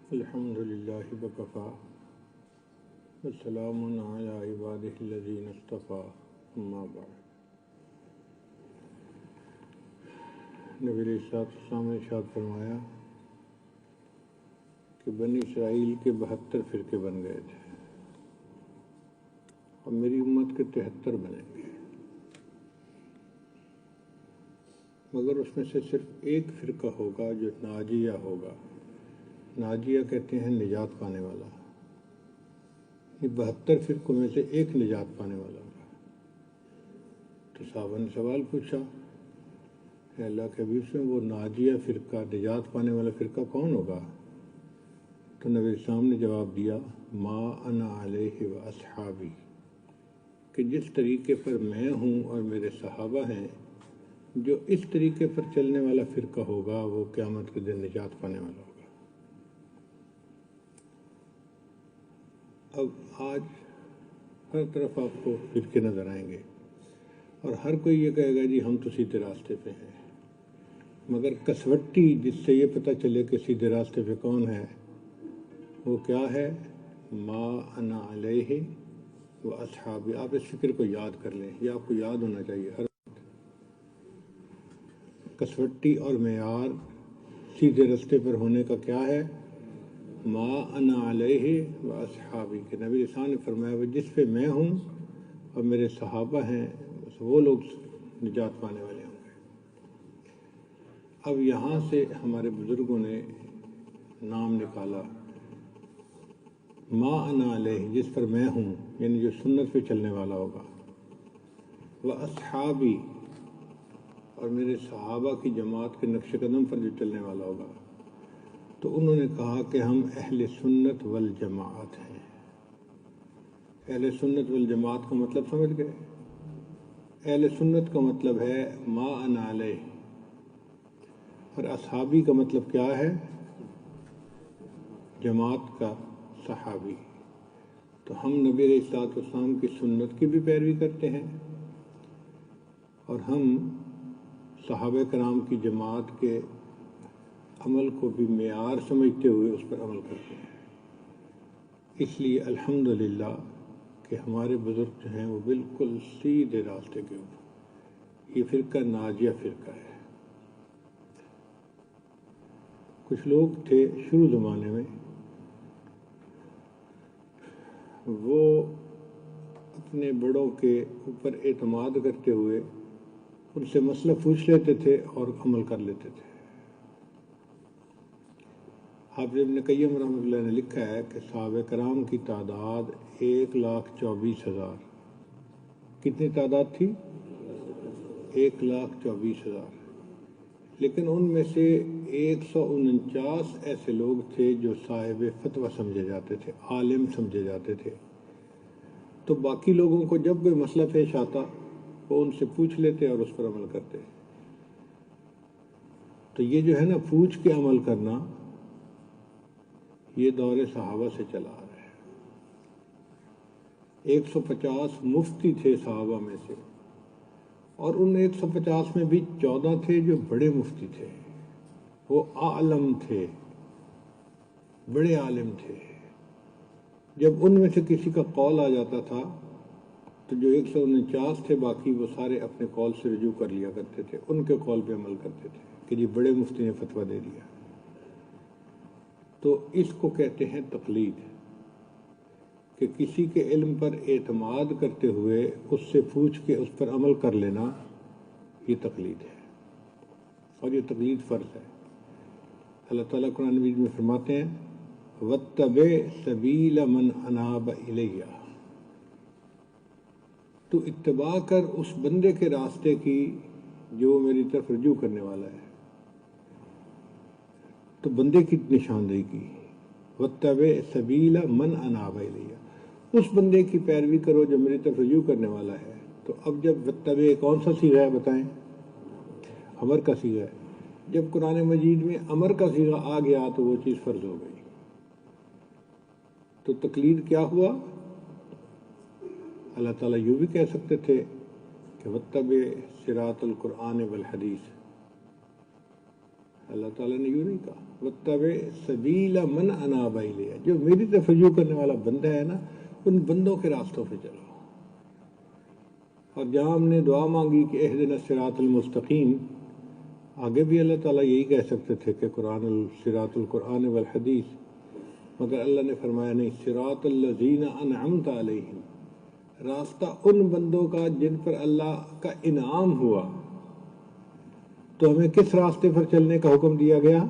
الحمد للہ وکفی والسلام علی عبادہ الذین اصطفی اما بعد۔ نبی علیہ السلام نے ارشاد فرمایا کہ بنی اسرائیل کے 72 فرقے بن گئے تھے اور میری امت کے 73 بنیں گے، مگر اس میں سے صرف ایک فرقہ ہوگا جو ناجیہ ہوگا۔ ناجیہ کہتے ہیں نجات پانے والا۔ یہ 72 فرقوں میں سے ایک نجات پانے والا ہوگا۔ تو صحابہ نے سوال پوچھا، اے اللہ کے حبیب سے، وہ ناجیہ فرقہ، نجات پانے والا فرقہ کون ہوگا؟ تو نبی اسلام نے جواب دیا، ما انا علیہ و اصحابی، کہ جس طریقے پر میں ہوں اور میرے صحابہ ہیں، جو اس طریقے پر چلنے والا فرقہ ہوگا وہ قیامت کے دن نجات پانے والا ہوگا۔ اب آج ہر طرف آپ کو فرقے نظر آئیں گے اور ہر کوئی یہ کہے گا جی ہم تو سیدھے راستے پہ ہیں، مگر کسوٹی جس سے یہ پتہ چلے کہ سیدھے راستے پہ کون ہے وہ کیا ہے؟ ما انا علیہ و اصحابی۔ آپ اس فکر کو یاد کر لیں، یہ آپ کو یاد ہونا چاہیے ہر کسوٹی اور معیار سیدھے راستے پر ہونے کا کیا ہے؟ ما انا علیہ و اصحابی، کہ نبی رسول نے فرمایا وہ جس پہ میں ہوں اور میرے صحابہ ہیں وہ لوگ نجات پانے والے ہوں گے۔ اب یہاں سے ہمارے بزرگوں نے نام نکالا، ما انا علیہ، جس پر میں ہوں، یعنی جو سنت پہ چلنے والا ہوگا، و اصحابی، اور میرے صحابہ کی جماعت کے نقش قدم پر جو چلنے والا ہوگا۔ تو انہوں نے کہا کہ ہم اہل سنت والجماعت ہیں۔ اہل سنت والجماعت کا مطلب سمجھ گئے؟ اہل سنت کا مطلب ہے ما انا علیہ، اور اصحابی کا مطلب کیا ہے؟ جماعت کا صحابی۔ تو ہم نبی علیہ الصلوۃ والسلام کی سنت کی بھی پیروی کرتے ہیں اور ہم صحابہ کرام کی جماعت کے عمل کو بھی معیار سمجھتے ہوئے اس پر عمل کرتے ہیں۔ اس لیے الحمدللہ کہ ہمارے بزرگ جو ہیں وہ بالکل سیدھے راستے کے اوپر، یہ فرقہ ناجیہ فرقہ ہے۔ کچھ لوگ تھے شروع زمانے میں، وہ اپنے بڑوں کے اوپر اعتماد کرتے ہوئے ان سے مسئلہ پوچھ لیتے تھے اور عمل کر لیتے تھے۔ حافظ ابن قیم رحمۃ اللہ نے لکھا ہے کہ صحابہ کرام کی تعداد 1,24,000، کتنی تعداد تھی؟ 1,24,000، لیکن ان میں سے 149 ایسے لوگ تھے جو صاحب فتویٰ سمجھے جاتے تھے، عالم سمجھے جاتے تھے۔ تو باقی لوگوں کو جب کوئی مسئلہ پیش آتا وہ ان سے پوچھ لیتے اور اس پر عمل کرتے۔ تو یہ جو ہے نا پوچھ کے عمل کرنا، یہ دور صحابہ سے چلا آ رہا ہے۔ 150 مفتی تھے صحابہ میں سے، اور ان 150 میں بھی 14 تھے جو بڑے مفتی تھے، وہ عالم تھے، بڑے عالم تھے۔ جب ان میں سے کسی کا قول آ جاتا تھا تو جو 149 تھے باقی وہ سارے اپنے قول سے رجوع کر لیا کرتے تھے، ان کے قول پہ عمل کرتے تھے کہ جی بڑے مفتی نے فتویٰ دے دیا۔ تو اس کو کہتے ہیں تقلید، کہ کسی کے علم پر اعتماد کرتے ہوئے اس سے پوچھ کے اس پر عمل کر لینا، یہ تقلید ہے، اور یہ تقلید فرض ہے۔ اللہ تعالیٰ قرآن مجید میں فرماتے ہیں وَاتَّبِعْ سَبِيلَ مَنْ أَنَابَ إِلَيَّ، تو اتباع کر اس بندے کے راستے کی جو میری طرف رجوع کرنے والا ہے۔ تو بندے کی نشاندہی کی، وَاتَّبِعْ سَبِيلَ مَنْ أَنَابَ إِلَيَّ، اس بندے کی پیروی کرو جو میری طرف رجوع کرنے والا ہے۔ تو اب جب وَاتَّبِعْ کون سا صیغہ ہے بتائیں؟ امر کا صیغہ ہے۔ جب قرآن مجید میں امر کا صیغہ آ گیا تو وہ چیز فرض ہو گئی۔ تو تقلید کیا ہوا؟ اللہ تعالیٰ یوں بھی کہہ سکتے تھے کہ وَاتَّبِعْ صِرَاطَ القرآن والحدیث، اللہ تعالیٰ نے یوں نہیں کہا وَاتَّبِعْ سَبِيلَ مَنْ أَنَابَ إِلَيَّ، جو میری طرف رجوع کرنے والا بندہ ہے نا، ان بندوں کے راستوں پہ چلو۔ اور جہاں ہم نے دعا مانگی کہ اہدنا الصراط المستقیم، آگے بھی اللہ تعالیٰ یہی کہہ سکتے تھے کہ قرآن صراط القرآن والحدیث، مگر اللہ نے فرمایا نہیں، صراط الذین انعمت علیہم، راستہ ان بندوں کا جن پر اللہ کا انعام ہوا۔ تو ہمیں کس راستے پر چلنے کا حکم دیا گیا؟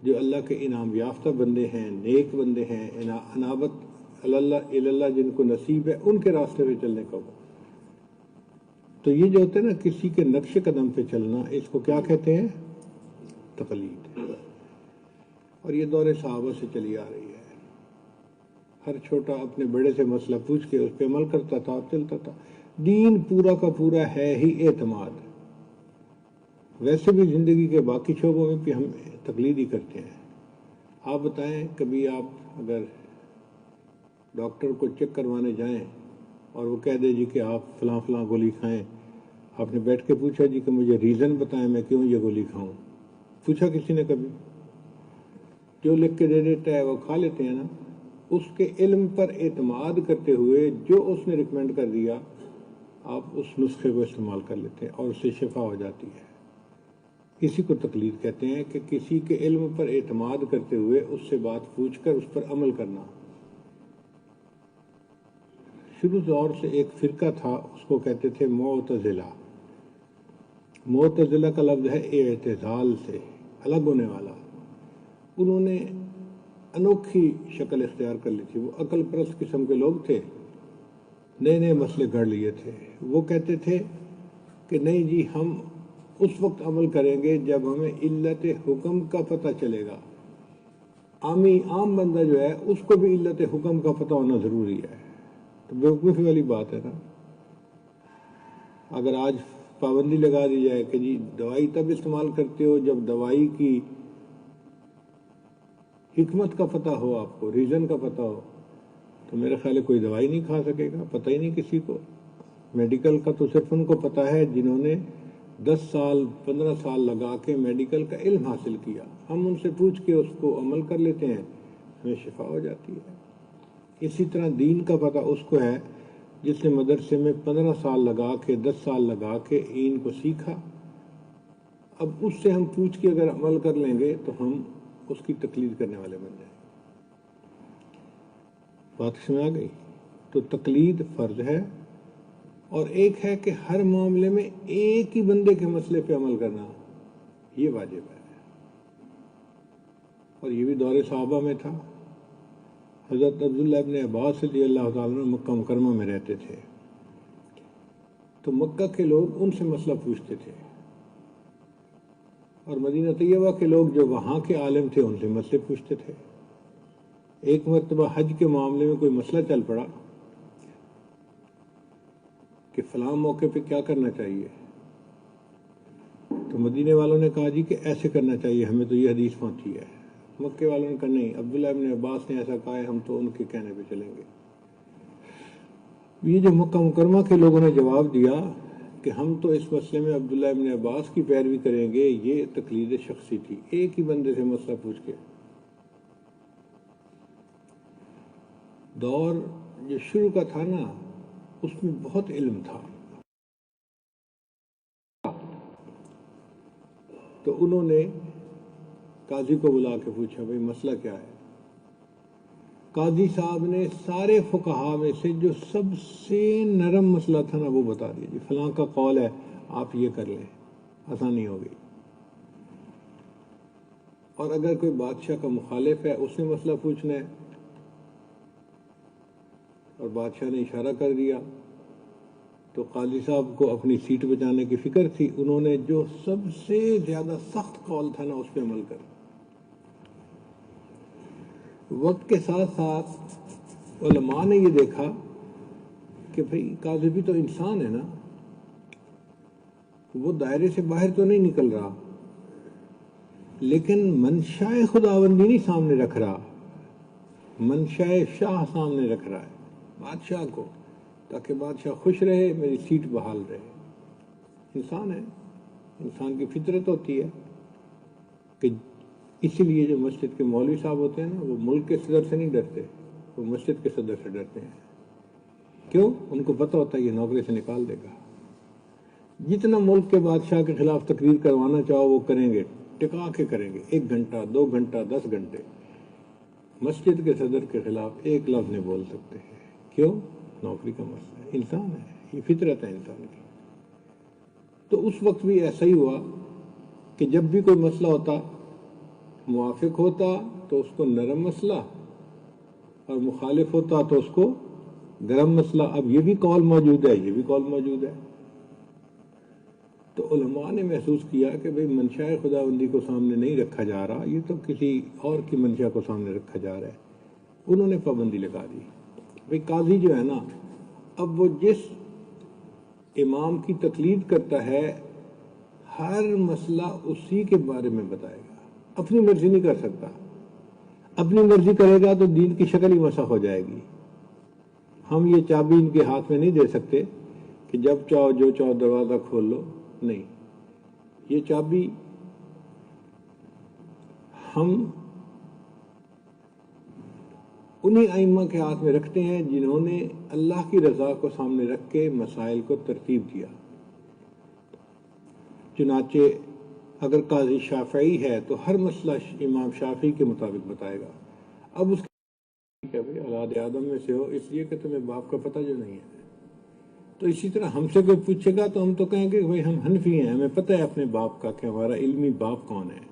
جو اللہ کے انعام یافتہ بندے ہیں، نیک بندے ہیں، انابت اللہ جن کو نصیب ہے، ان کے راستے پہ چلنے کا حکم۔ تو یہ جو ہوتا ہے نا کسی کے نقش قدم پہ چلنا، اس کو کیا کہتے ہیں؟ تقلید۔ اور یہ دور صحابہ سے چلی آ رہی ہے، ہر چھوٹا اپنے بڑے سے مسئلہ پوچھ کے اس پہ عمل کرتا تھا اور چلتا تھا۔ دین پورا کا پورا ہے ہی اعتماد۔ ویسے بھی زندگی کے باقی شعبوں میں بھی ہم تقلید ہی کرتے ہیں۔ آپ بتائیں، کبھی آپ اگر ڈاکٹر کو چیک کروانے جائیں اور وہ کہہ دے جی کہ آپ فلاں فلاں گولی کھائیں، آپ نے بیٹھ کے پوچھا جی کہ مجھے ریزن بتائیں میں کیوں یہ گولی کھاؤں؟ پوچھا کسی نے کبھی؟ جو لکھ کے دے دیتا ہے وہ کھا لیتے ہیں نا۔ اس کے علم پر اعتماد کرتے ہوئے جو اس نے ریکمینڈ کر دیا، آپ اس نسخے کو استعمال کر لیتے ہیں اور اس سے شفا ہو جاتی ہے۔ اسی کو تقلید کہتے ہیں کہ کسی کے علم پر اعتماد کرتے ہوئے اس سے بات پوچھ کر اس پر عمل کرنا۔ شروع دور سے ایک فرقہ تھا، اس کو کہتے تھے معتزلہ۔ معتزلہ کا لفظ ہے اعتزال سے، الگ ہونے والا۔ انہوں نے انوکھی شکل اختیار کر لی تھی، وہ عقل پرست قسم کے لوگ تھے، نئے نئے مسئلے گھڑ لیے تھے۔ وہ کہتے تھے کہ نہیں جی، ہم اس وقت عمل کریں گے جب ہمیں علت حکم کا پتہ چلے گا۔ عام بندہ جو ہے اس کو بھی علت حکم کا پتہ ہونا ضروری ہے۔ تو بیوقوفی والی بات ہے نا۔ اگر آج پابندی لگا دی جائے کہ جی دوائی تب استعمال کرتے ہو جب دوائی کی حکمت کا پتہ ہو، آپ کو ریزن کا پتہ ہو، تو میرے خیال ہے کوئی دوائی نہیں کھا سکے گا۔ پتہ ہی نہیں کسی کو۔ میڈیکل کا تو صرف ان کو پتہ ہے جنہوں نے 10 سال 15 سال لگا کے میڈیکل کا علم حاصل کیا۔ ہم ان سے پوچھ کے اس کو عمل کر لیتے ہیں، ہمیں شفا ہو جاتی ہے۔ اسی طرح دین کا پتہ اس کو ہے جس نے مدرسے میں 15 سال لگا کے 10 سال لگا کے دین کو سیکھا۔ اب اس سے ہم پوچھ کے اگر عمل کر لیں گے تو ہم اس کی تقلید کرنے والے بن جائیں۔ بات سمجھ آ گئی؟ تو تقلید فرض ہے، اور ایک ہے کہ ہر معاملے میں ایک ہی بندے کے مسئلے پہ عمل کرنا، یہ واجب ہے۔ اور یہ بھی دور صحابہ میں تھا۔ حضرت عبداللہ ابن عباس رضی اللہ تعالیٰ عنہ مکہ مکرمہ میں رہتے تھے، تو مکہ کے لوگ ان سے مسئلہ پوچھتے تھے، اور مدینہ طیبہ کے لوگ جو وہاں کے عالم تھے ان سے مسئلے پوچھتے تھے۔ ایک مرتبہ حج کے معاملے میں کوئی مسئلہ چل پڑا کہ فلاں موقع پہ کیا کرنا چاہیے، تو مدینے والوں نے کہا جی کہ ایسے کرنا چاہیے، ہمیں تو یہ حدیث پہنچی ہے۔ مکے والوں نے کہا نہیں، عبداللہ ابن عباس نے ایسا کہا ہے، ہم تو ان کے کہنے پہ چلیں گے۔ یہ جو مکہ مکرمہ کے لوگوں نے جواب دیا کہ ہم تو اس مسئلے میں عبداللہ ابن عباس کی پیروی کریں گے، یہ تقلید شخصی تھی، ایک ہی بندے سے مسئلہ پوچھ کے۔ دور جو شروع کا تھا نا، اس میں بہت علم تھا، تو انہوں نے قاضی کو بلا کے پوچھا بھئی مسئلہ کیا ہے؟ قاضی صاحب نے سارے فقہا میں سے جو سب سے نرم مسئلہ تھا نا وہ بتا دیا، جی فلاں کا قول ہے، آپ یہ کر لیں، آسانی ہو گئی۔ اور اگر کوئی بادشاہ کا مخالف ہے، اس نے مسئلہ پوچھنا ہے اور بادشاہ نے اشارہ کر دیا، تو قاضی صاحب کو اپنی سیٹ بچانے کی فکر تھی، انہوں نے جو سب سے زیادہ سخت قول تھا نا اس پہ عمل کر۔ وقت کے ساتھ ساتھ علماء نے یہ دیکھا کہ بھئی قاضی بھی تو انسان ہے نا، وہ دائرے سے باہر تو نہیں نکل رہا، لیکن منشاء خداوندی نہیں سامنے رکھ رہا، منشاء شاہ سامنے رکھ رہا ہے، بادشاہ کو، تاکہ بادشاہ خوش رہے، میری سیٹ بحال رہے۔ انسان ہے، انسان کی فطرت ہوتی ہے۔ کہ اسی لیے جو مسجد کے مولوی صاحب ہوتے ہیں نا، وہ ملک کے صدر سے نہیں ڈرتے، وہ مسجد کے صدر سے ڈرتے ہیں۔ کیوں؟ ان کو پتہ ہوتا ہے یہ نوکری سے نکال دے گا۔ جتنا ملک کے بادشاہ کے خلاف تقریر کروانا چاہو وہ کریں گے، ٹکا کے کریں گے، 1 گھنٹہ 2 گھنٹہ 10 گھنٹے۔ مسجد کے صدر کے خلاف ایک لفظ نہیں بول سکتے ہیں۔ کیوں؟ نوکری کا مسئلہ ہے، انسان ہے، یہ فطرت ہے انسان کی۔ تو اس وقت بھی ایسا ہی ہوا کہ جب بھی کوئی مسئلہ ہوتا، موافق ہوتا تو اس کو نرم مسئلہ، اور مخالف ہوتا تو اس کو گرم مسئلہ۔ اب یہ بھی قول موجود ہے، یہ بھی قول موجود ہے۔ تو علماء نے محسوس کیا کہ بھئی منشاء خداوندی کو سامنے نہیں رکھا جا رہا، یہ تو کسی اور کی منشا کو سامنے رکھا جا رہا ہے۔ انہوں نے پابندی لگا دی۔ بھئی قاضی جو ہے نا، اب وہ جس امام کی تقلید کرتا ہے، ہر مسئلہ اسی کے بارے میں بتائے گا، اپنی مرضی نہیں کر سکتا۔ اپنی مرضی کرے گا تو دین کی شکل ہی مسخ ہو جائے گی۔ ہم یہ چابی ان کے ہاتھ میں نہیں دے سکتے کہ جب چاہو جو چاہو دروازہ کھول لو، نہیں۔ یہ چابی ہم انہی ائمہ کے ہاتھ میں رکھتے ہیں جنہوں نے اللہ کی رضا کو سامنے رکھ کے مسائل کو ترتیب دیا۔ چنانچہ اگر قاضی شافعی ہے تو ہر مسئلہ امام شافعی کے مطابق بتائے گا۔ اب اس کے بھائی اولاد آدم میں سے ہو، اس لیے کہ تمہیں باپ کا پتہ جو نہیں ہے۔ تو اسی طرح ہم سے کوئی پوچھے گا تو ہم تو کہیں گے کہ بھائی ہم حنفی ہیں، ہمیں پتہ ہے اپنے باپ کا کہ ہمارا علمی باپ کون ہے۔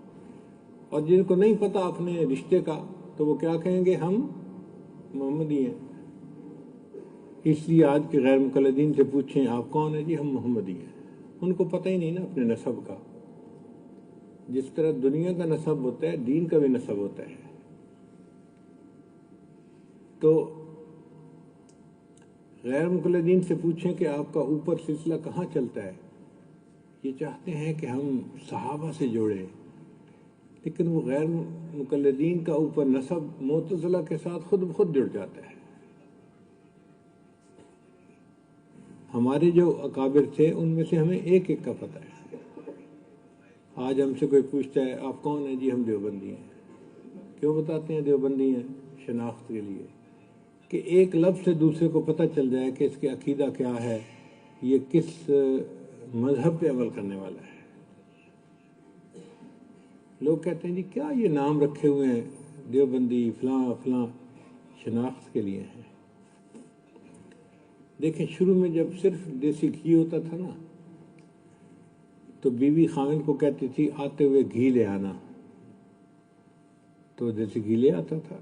اور جن کو نہیں پتہ اپنے رشتے کا تو وہ کیا کہیں گے؟ ہم محمدی ہیں۔ اس لیے آج کے غیر مقلدین سے پوچھیں آپ کون ہیں؟ جی ہم محمدی ہیں۔ ان کو پتہ ہی نہیں نا اپنے نسب کا۔ جس طرح دنیا کا نسب ہوتا ہے، دین کا بھی نسب ہوتا ہے۔ تو غیر مقلدین سے پوچھیں کہ آپ کا اوپر سلسلہ کہاں چلتا ہے، یہ چاہتے ہیں کہ ہم صحابہ سے جوڑیں، لیکن وہ غیر مقلدین کا اوپر نسب معتزلہ کے ساتھ خود بخود جڑ جاتا ہے۔ ہمارے جو اکابر تھے ان میں سے ہمیں ایک ایک کا پتہ ہے۔ آج ہم سے کوئی پوچھتا ہے آپ کون ہیں؟ جی ہم دیوبندی ہیں۔ کیوں بتاتے ہیں دیوبندی ہیں؟ شناخت کے لیے، کہ ایک لفظ سے دوسرے کو پتہ چل جائے کہ اس کے عقیدہ کیا ہے، یہ کس مذہب پہ عمل کرنے والا ہے۔ لوگ کہتے ہیں جی کیا یہ نام رکھے ہوئے ہیں دیوبندی فلاں فلاں، شناخت کے لیے ہیں۔ دیکھیں شروع میں جب صرف دیسی گھی ہوتا تھا نا، تو بیوی خاوند کو کہتی تھی آتے ہوئے گھی لے آنا، تو دیسی گھی لے آتا تھا۔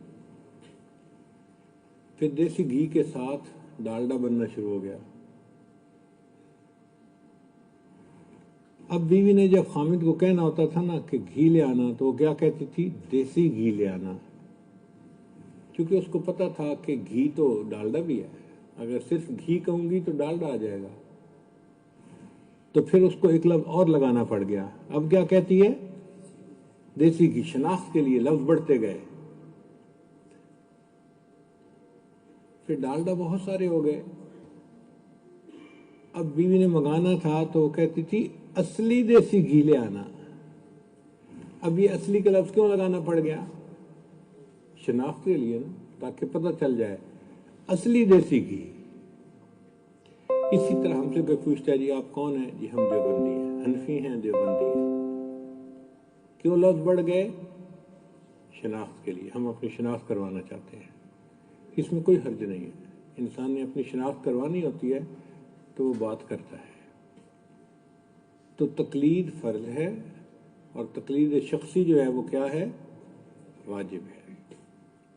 پھر دیسی گھی کے ساتھ ڈالڈا بننا شروع ہو گیا۔ اب بیوی نے جب خامد کو کہنا ہوتا تھا نا کہ گھی لے آنا، تو وہ کیا کہتی تھی؟ دیسی گھی لے آنا، کیونکہ اس کو پتا تھا کہ گھی تو ڈالڈا بھی ہے، اگر صرف گھی کہوں گی تو ڈالڈا آ جائے گا۔ تو پھر اس کو ایک لفظ اور لگانا پڑ گیا۔ اب کیا کہتی ہے؟ دیسی گھی۔ شناخت کے لیے لفظ بڑھتے گئے۔ پھر ڈالڈا بہت سارے ہو گئے۔ اب بیوی نے منگانا تھا تو وہ کہتی تھی اصلی دیسی گھی لے آنا۔ اب یہ اصلی کا لفظ کیوں لگانا پڑ گیا؟ شناخت کے لیے نا، تاکہ پتہ چل جائے اصلی دیسی گھی۔ اسی طرح ہم سے کوئی پوچھتا ہے جی آپ کون ہیں؟ جی ہم دیوبندی ہیں، حنفی ہیں، دیوبندی ہیں۔ کیوں لفظ بڑھ گئے؟ شناخت کے لیے، ہم اپنی شناخت کروانا چاہتے ہیں۔ اس میں کوئی حرج نہیں ہے، انسان نے اپنی شناخت کروانی ہوتی ہے تو وہ بات کرتا ہے۔ تو تقلید فرض ہے، اور تقلید شخصی جو ہے وہ کیا ہے؟ واجب ہے،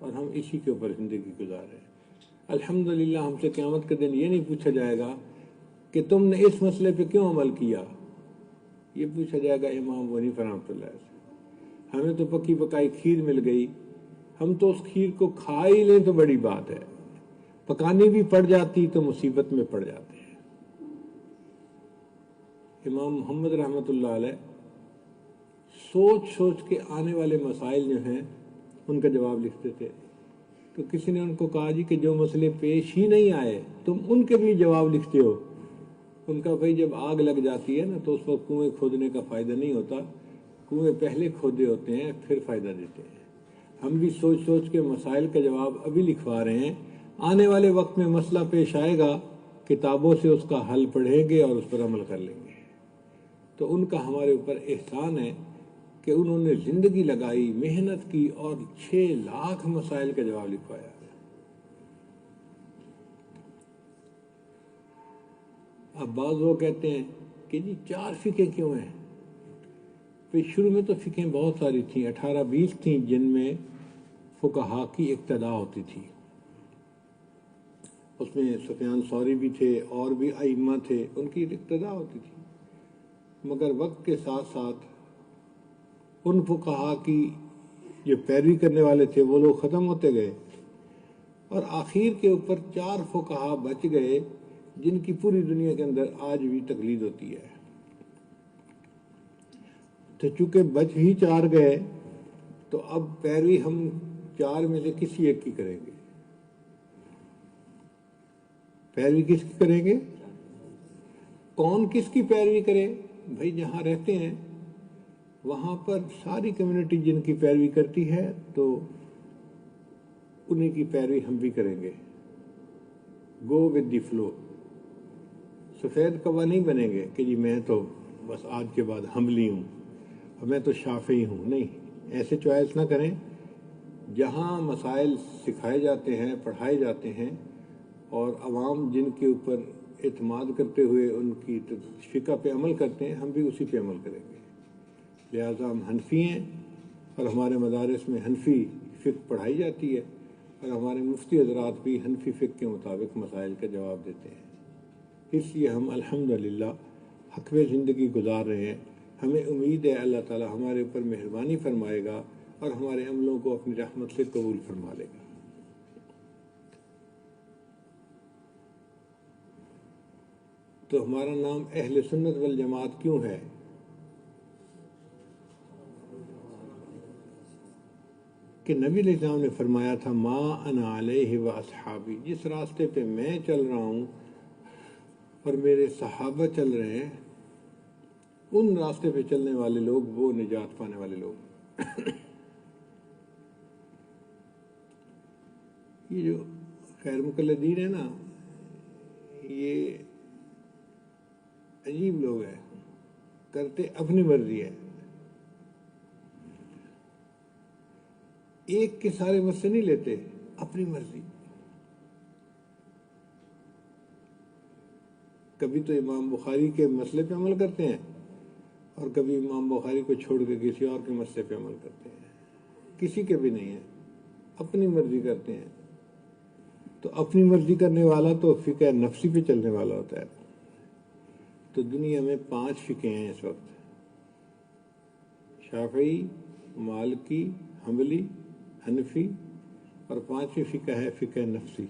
اور ہم اسی کے اوپر زندگی گزار رہے ہیں۔ الحمدللہ ہم سے قیامت کے دن یہ نہیں پوچھا جائے گا کہ تم نے اس مسئلے پہ کیوں عمل کیا، یہ پوچھا جائے گا امام حنیفہ رحمۃ اللہ سے۔ ہمیں تو پکی پکائی کھیر مل گئی، ہم تو اس کھیر کو کھا ہی لیں تو بڑی بات ہے، پکانی بھی پڑ جاتی تو مصیبت میں پڑ جاتے ہیں۔ امام محمد رحمۃ اللہ علیہ سوچ سوچ کے آنے والے مسائل جو ہیں ان کا جواب لکھتے تھے۔ تو کسی نے ان کو کہا جی کہ جو مسئلے پیش ہی نہیں آئے تم ان کے بھی جواب لکھتے ہو۔ ان کا بھائی جب آگ لگ جاتی ہے نا تو اس وقت کنویں کھودنے کا فائدہ نہیں ہوتا، کنویں پہلے کھودے ہوتے ہیں پھر فائدہ دیتے ہیں. ہم بھی سوچ سوچ کے مسائل کا جواب ابھی لکھوا رہے ہیں. آنے والے وقت میں مسئلہ پیش آئے گا، کتابوں سے اس کا حل پڑھیں گے اور اس پر عمل کر لیں گے. تو ان کا ہمارے اوپر احسان ہے کہ انہوں نے زندگی لگائی، محنت کی اور 6 لاکھ مسائل کا جواب لکھوایا. اب بعض وہ کہتے ہیں کہ جی 4 فقہیں کیوں ہیں؟ پھر شروع میں تو فقہیں بہت ساری تھیں، 18-20 تھیں، جن میں فقہا کی اقتدا ہوتی تھی. اس میں سفیان ثوری بھی تھے اور بھی ائمہ تھے، ان کی اقتدا ہوتی تھی. مگر وقت کے ساتھ ساتھ ان فقہا کی جو پیروی کرنے والے تھے وہ لوگ ختم ہوتے گئے، اور آخر کے اوپر 4 فقہا بچ گئے جن کی پوری دنیا کے اندر آج بھی تقلید ہوتی ہے. تو چونکہ بچ ہی 4 گئے تو اب پیروی ہم 4 میں سے کسی ایک کی کریں گے. پیروی کس کی کریں گے؟ کون کس کی پیروی کرے؟ بھائی جہاں رہتے ہیں وہاں پر ساری کمیونٹی جن کی پیروی کرتی ہے تو انہیں کی پیروی ہم بھی کریں گے. Go with the flow. سفید کوا نہیں بنیں گے کہ جی میں تو بس آج کے بعد حنبلی ہوں اور میں تو شافعی ہوں. نہیں، ایسے چوائس نہ کریں. جہاں مسائل سکھائے جاتے ہیں، پڑھائے جاتے ہیں اور عوام جن کے اوپر اعتماد کرتے ہوئے ان کی فقہ پہ عمل کرتے ہیں، ہم بھی اسی پہ عمل کریں گے. لہٰذا ہم حنفی ہیں اور ہمارے مدارس میں حنفی فقہ پڑھائی جاتی ہے اور ہمارے مفتی حضرات بھی حنفی فقہ کے مطابق مسائل کا جواب دیتے ہیں. اس لیے ہم الحمدللہ حقوِ زندگی گزار رہے ہیں. ہمیں امید ہے اللہ تعالی ہمارے اوپر مہربانی فرمائے گا اور ہمارے عملوں کو اپنی رحمت سے قبول فرما لے گا. تو ہمارا نام اہل سنت والجماعت کیوں ہے؟ کہ نبی علیہ السلام نے فرمایا تھا ما انا علیہ و اصحابی، جس راستے پہ میں چل رہا ہوں اور میرے صحابہ چل رہے ہیں، ان راستے پہ چلنے والے لوگ وہ نجات پانے والے لوگ. یہ جو خیر مقلدین ہیں نا، یہ عجیب لوگ ہیں، کرتے اپنی مرضی ہے. ایک کے سارے مسئلے نہیں لیتے، اپنی مرضی. کبھی تو امام بخاری کے مسئلے پہ عمل کرتے ہیں اور کبھی امام بخاری کو چھوڑ کے کسی اور کے مسئلے پہ عمل کرتے ہیں. کسی کے بھی نہیں ہے، اپنی مرضی کرتے ہیں. تو اپنی مرضی کرنے والا تو فقہ نفسی پہ چلنے والا ہوتا ہے. تو دنیا میں 5 فقہ ہیں اس وقت: شافعی، مالکی، حنبلی، حنفی، اور 5ویں فقہ ہے فقہ نفسی.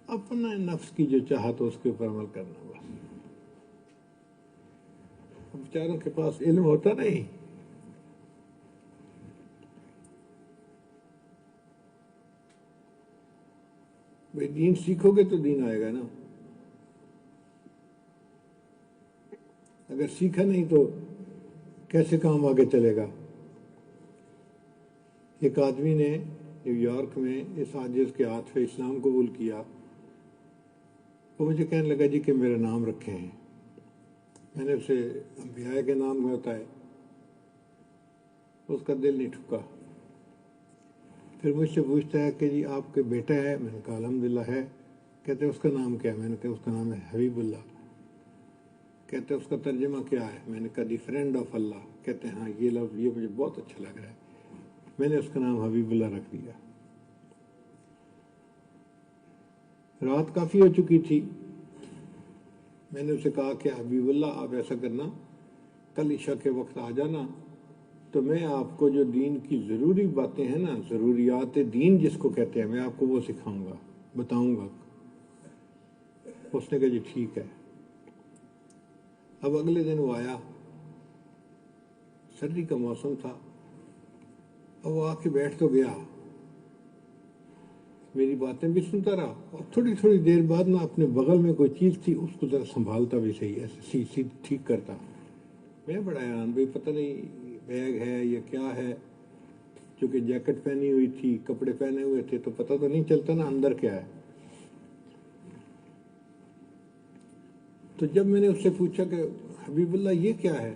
اپنا نفس کی جو چاہت ہو اس کے اوپر عمل کرنا. بس بیچاروں کے پاس علم ہوتا نہیں. بھائی دین سیکھو گے تو دین آئے گا نا. اگر سیکھا نہیں تو کیسے کام آگے چلے گا؟ ایک آدمی نے نیو یارک میں اس عاجز کے ہاتھ پہ اسلام قبول کیا. وہ مجھے کہنے لگا جی کہ میرا نام رکھے ہیں. میں نے اسے انبیاء کے نام میں ہوتا ہے، اس کا دل نہیں ٹھکا. پھر مجھ سے پوچھتا ہے کہ جی آپ کے بیٹا ہے؟ میں نے کہا الحمدللہ ہے. کہتے اس کا نام کیا ہے؟ میں نے کہا اس کا نام ہے حبیب اللہ. کہتے اس کا ترجمہ کیا ہے؟ میں نے کہا دی فرینڈ آف اللہ. کہتے ہیں ہاں یہ لفظ یہ مجھے بہت اچھا لگ رہا ہے. میں نے اس کا نام حبیب اللہ رکھ دیا. رات کافی ہو چکی تھی. میں نے اسے کہا کہ حبیب اللہ آپ ایسا کرنا، کل عشاء کے وقت آ جانا تو میں آپ کو جو دین کی ضروری باتیں ہیں نا، ضروریات دین جس کو کہتے ہیں، میں آپ کو وہ سکھاؤں گا، بتاؤں گا. اس نے کہا جی ٹھیک ہے. اب اگلے دن وہ آیا، سردی کا موسم تھا. اب وہ آ کے بیٹھ تو گیا، میری باتیں بھی سنتا رہا اور تھوڑی تھوڑی دیر بعد نا اپنے بغل میں کوئی چیز تھی اس کو ذرا سنبھالتا بھی صحیح، ایسے سی ٹھیک کرتا. میں بڑا حیران، بھائی پتہ نہیں بیگ ہے یا کیا ہے، چونکہ جیکٹ پہنی ہوئی تھی، کپڑے پہنے ہوئے تھے، تو پتہ تو نہیں چلتا نا اندر کیا ہے۔ تو جب میں نے اس سے پوچھا کہ حبیب اللہ یہ کیا ہے،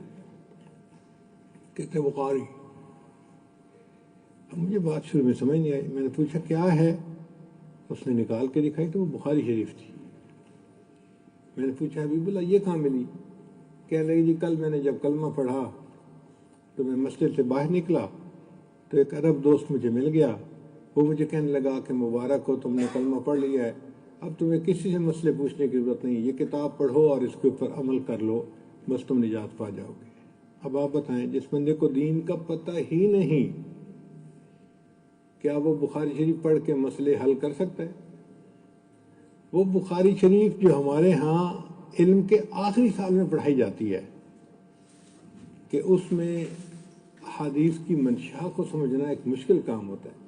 کہتے بخاری۔ اب مجھے بات شروع میں سمجھ نہیں آئی، میں نے پوچھا کیا ہے، اس نے نکال کے دکھائی تو وہ بخاری شریف تھی۔ میں نے پوچھا حبیب اللہ یہ کہاں ملی، کہنے لگی جی کل میں نے جب کلمہ پڑھا تو میں مسجد سے باہر نکلا تو ایک عرب دوست مجھے مل گیا، وہ مجھے کہنے لگا کہ مبارک ہو، تم نے کلمہ پڑھ لیا ہے، اب تمہیں کسی سے مسئلے پوچھنے کی ضرورت نہیں، یہ کتاب پڑھو اور اس کے اوپر عمل کر لو، بس تم نجات پا جاؤ گے۔ اب آپ بتائیں، جس بندے کو دین کا پتہ ہی نہیں، کیا وہ بخاری شریف پڑھ کے مسئلے حل کر سکتا ہے؟ وہ بخاری شریف جو ہمارے ہاں علم کے آخری سال میں پڑھائی جاتی ہے، کہ اس میں حدیث کی منشا کو سمجھنا ایک مشکل کام ہوتا ہے،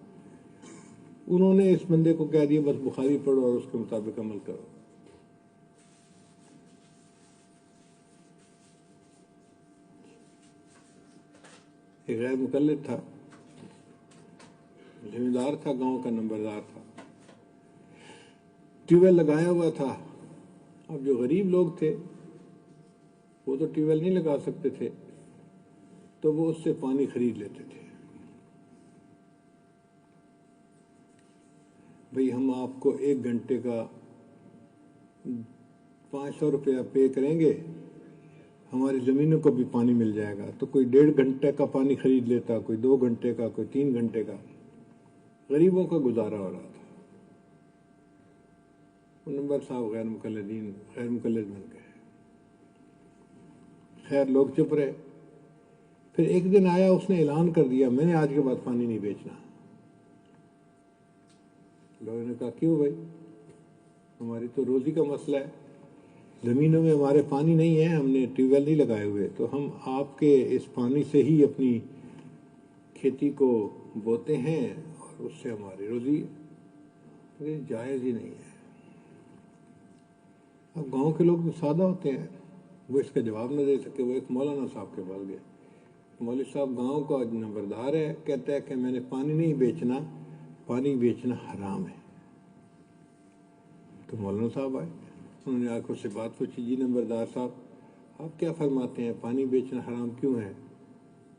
انہوں نے اس بندے کو کہہ دیا بس بخاری پڑھو اور اس کے مطابق عمل کرو۔ ایک غیر مقلد تھا، ذمہ دار تھا، گاؤں کا نمبردار تھا، ٹیوب ویل لگایا ہوا تھا۔ اب جو غریب لوگ تھے وہ تو ٹیوب ویل نہیں لگا سکتے تھے، تو وہ اس سے پانی خرید لیتے تھے۔ بھئی ہم آپ کو 1 گھنٹے کا 500 روپیہ پے کریں گے، ہماری زمینوں کو بھی پانی مل جائے گا۔ تو کوئی 1.5 گھنٹے کا پانی خرید لیتا، کوئی 2 گھنٹے کا، کوئی 3 گھنٹے کا، غریبوں کا گزارا ہو رہا تھا۔ وہ نمبر صاحب غیر مقلد بن گئے۔ خیر لوگ چپ رہے۔ پھر ایک دن آیا، اس نے اعلان کر دیا میں نے آج کے بعد پانی نہیں بیچنا۔ لوگوں نے کہا کیوں بھائی، ہماری تو روزی کا مسئلہ ہے، زمینوں میں ہمارے پانی نہیں ہے، ہم نے ٹیوب ویل نہیں لگائے ہوئے، تو ہم آپ کے اس پانی سے ہی اپنی کھیتی کو بوتے ہیں اور اس سے ہماری روزی ہے۔ یہ جائز ہی نہیں ہے۔ اب گاؤں کے لوگ تو سادہ ہوتے ہیں، وہ اس کا جواب نہ دے سکے، وہ ایک مولانا صاحب کے پاس گئے۔ مولوی صاحب گاؤں کا نمبردار ہے، کہتا ہے کہ میں نے پانی نہیں بیچنا، پانی بیچنا حرام ہے۔ تو مولانا صاحب آئے، انہوں نے آ کر اس سے بات پوچھی، جی نمبردار صاحب آپ کیا فرماتے ہیں، پانی بیچنا حرام کیوں ہے؟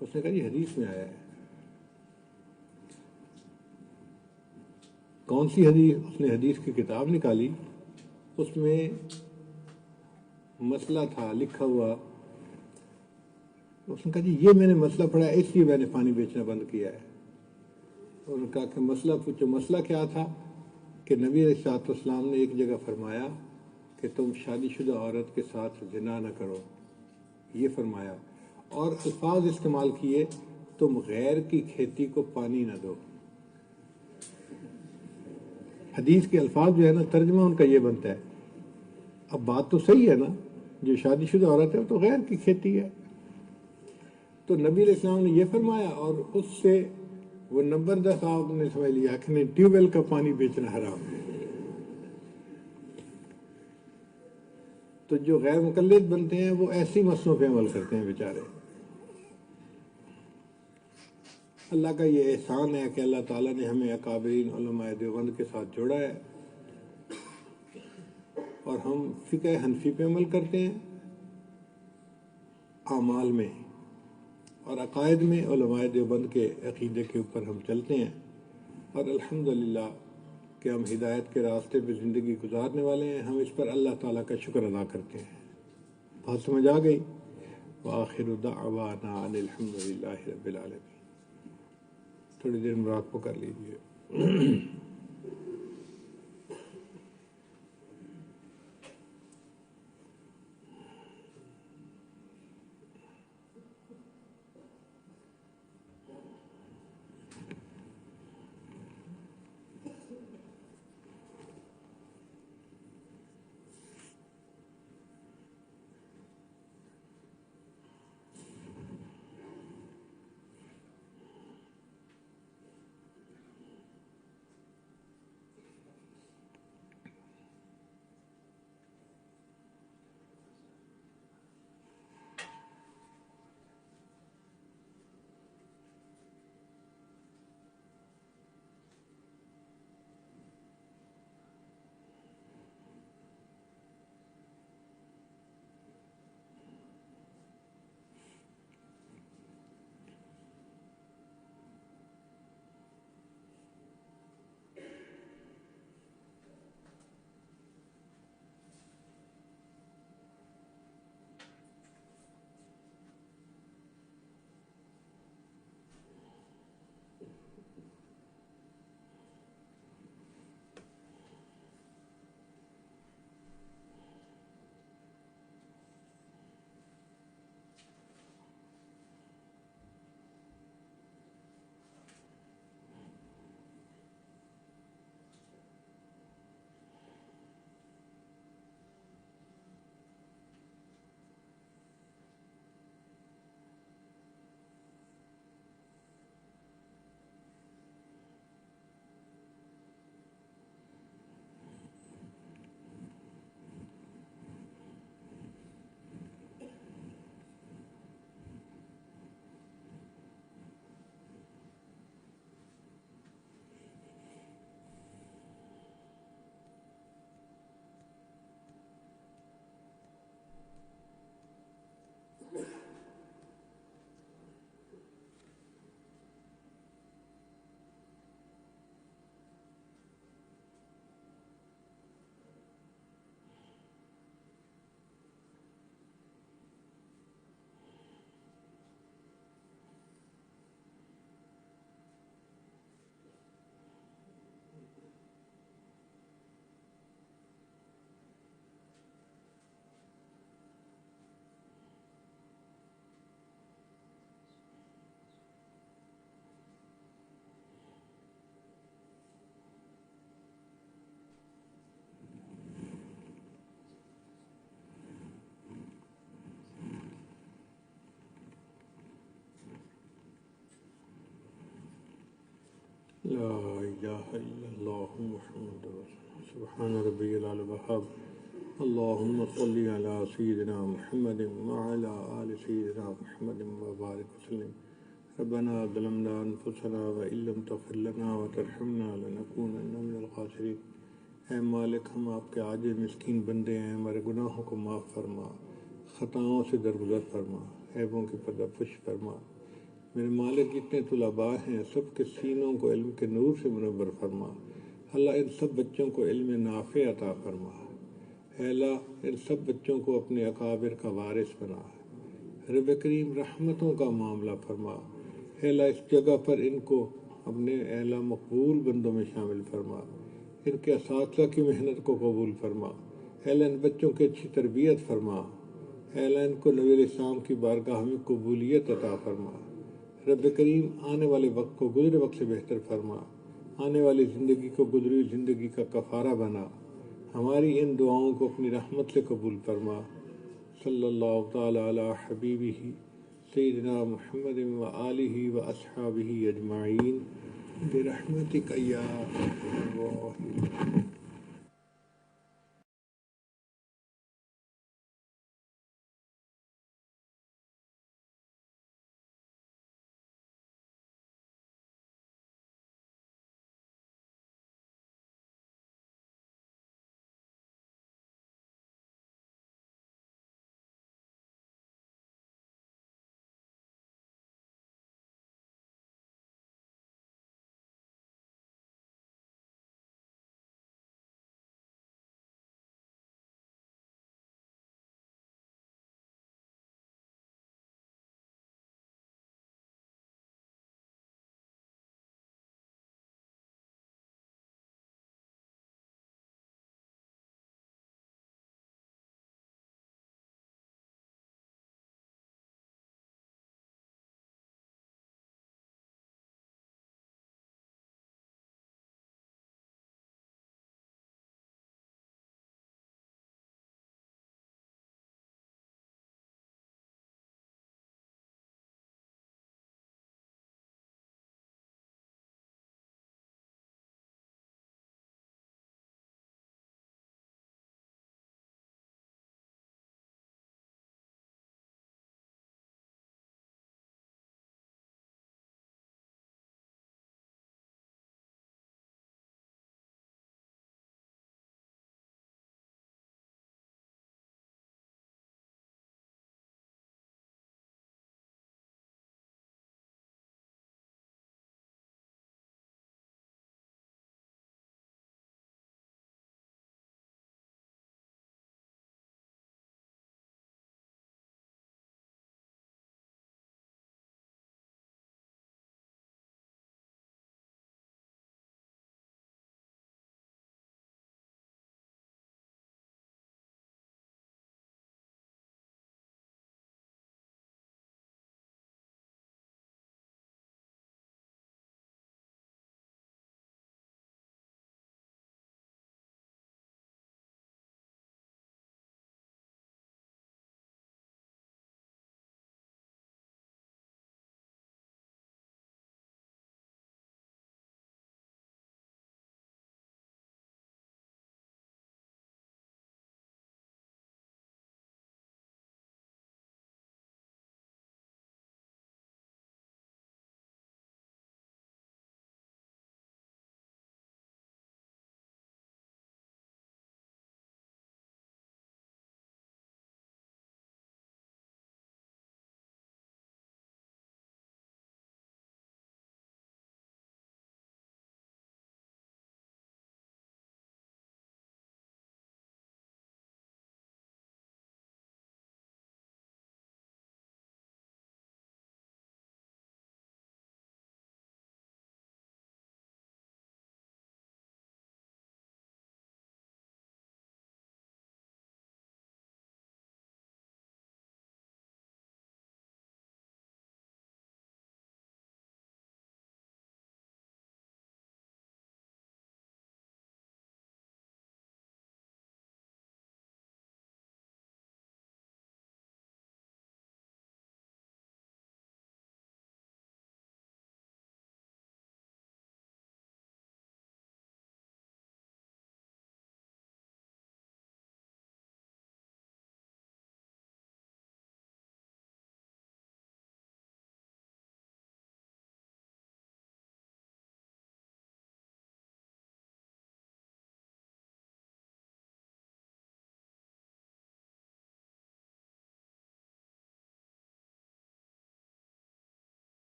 اس نے کہا جی حدیث میں آیا ہے۔ کون سی حدیث؟ اس نے حدیث کی کتاب نکالی، اس میں مسئلہ تھا لکھا ہوا، اس نے کہا جی یہ میں نے مسئلہ پڑھا ہے، اس لیے میں نے پانی بیچنا بند کیا ہے۔ انہوں نے کہا کہ مسئلہ پوچھو۔ مسئلہ کیا تھا کہ نبی علیہ الصلوۃ والسلام نے ایک جگہ فرمایا کہ تم شادی شدہ عورت کے ساتھ زنا نہ کرو، یہ فرمایا، اور الفاظ استعمال کیے تم غیر کی کھیتی کو پانی نہ دو۔ حدیث کے الفاظ جو ہے نا، ترجمہ ان کا یہ بنتا ہے۔ اب بات تو صحیح ہے نا، جو شادی شدہ عورت ہے وہ تو غیر کی کھیتی ہے۔ تو نبی علیہ السلام نے یہ فرمایا، اور اس سے وہ نمبردار صاحب نے سمجھ لیا کہ نہیں، ٹیوب ویل کا پانی بیچنا حرام ہے۔ تو جو غیر مقلد بنتے ہیں وہ ایسی مسئلوں پہ عمل کرتے ہیں بیچارے۔ اللہ کا یہ احسان ہے کہ اللہ تعالیٰ نے ہمیں اکابرین علماء دیوبند کے ساتھ جوڑا ہے، اور ہم فقہ حنفی پہ عمل کرتے ہیں اعمال میں، اور عقائد میں علماء دیوبند کے عقیدے کے اوپر ہم چلتے ہیں، اور الحمدللہ کہ ہم ہدایت کے راستے پہ زندگی گزارنے والے ہیں۔ ہم اس پر اللہ تعالیٰ کا شکر ادا کرتے ہیں۔ بات سمجھ آ گئی؟ وآخر دعوانا ان الحمدللہ رب العالمین۔ تھوڑی دیر مراقبہ کر لیجیے۔ لا الہ الا اللہ محمد رسول سبحان ربی العلی الوہاب اللہم صلی علی سیدنا محمد وعلی آل سیدنا محمد وبارک وسلم ربنا ظلمنا انفسنا وان لم تغفر لنا وترحمنا لنکونن من الخاسرین۔ اے مالک، ہم آپ کے عاجز مسکین بندے ہیں، ہمارے گناہوں کو معاف فرما، خطاؤں سے درگزر فرما، عیبوں کی پردہ پوش فرما۔ میرے مالک، جتنے طلباء ہیں سب کے سینوں کو علم کے نور سے منور فرما۔ اللہ ان سب بچوں کو علم نافع عطا فرما۔ اے اللہ ان سب بچوں کو اپنے اکابر کا وارث بنا۔ رب کریم رحمتوں کا معاملہ فرما۔ اے اللہ اس جگہ پر ان کو اپنے اے اللہ مقبول بندوں میں شامل فرما۔ ان کے اساتذہ کی محنت کو قبول فرما۔ اے اللہ ان بچوں کی اچھی تربیت فرما۔ اے اللہ ان کو نبی الاسلام کی بارگاہ میں قبولیت عطا فرما۔ رب کریم آنے والے وقت کو گزرے وقت سے بہتر فرما، آنے والی زندگی کو گزری ہوئی زندگی کا کفارہ بنا، ہماری ان دعاؤں کو اپنی رحمت سے قبول فرما۔ صلی اللہ تعالی علی حبیبہ سیدنا محمد و آلہ و اصحابہ اجمعین برحمتک یا ارحم الراحمین۔